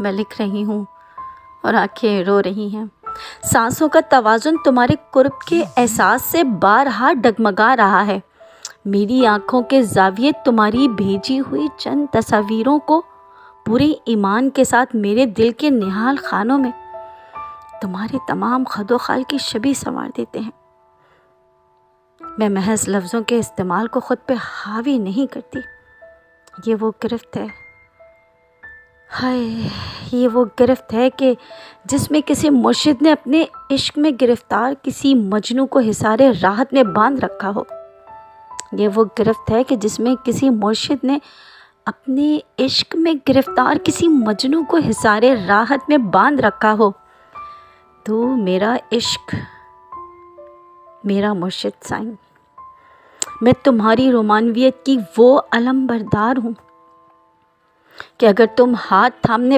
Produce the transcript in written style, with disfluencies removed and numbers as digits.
میں لکھ رہی ہوں اور آنکھیں رو رہی ہیں۔ سانسوں کا توازن تمہارے قرب کے احساس سے بارہا ڈگمگا رہا ہے۔ میری آنکھوں کے زاویے تمہاری بھیجی ہوئی چند تصاویروں کو پورے ایمان کے ساتھ میرے دل کے نہال خانوں میں تمہارے تمام خد و خال کی شبیہ سنوار دیتے ہیں۔ میں محض لفظوں کے استعمال کو خود پہ حاوی نہیں کرتی۔ یہ وہ گرفت ہے، ہائے یہ وہ گرفت ہے کہ جس میں کسی مرشد نے اپنے عشق میں گرفتار کسی مجنوں کو حصار راحت میں باندھ رکھا ہو۔ یہ وہ گرفت ہے کہ جس میں کسی مرشد نے اپنے عشق میں گرفتار کسی مجنوں کو حصار راحت میں باندھ رکھا ہو۔ تو میرا عشق، میرا مرشد سائیں، میں تمہاری رومانویت کی وہ علم بردار ہوں کہ اگر تم ہاتھ تھامنے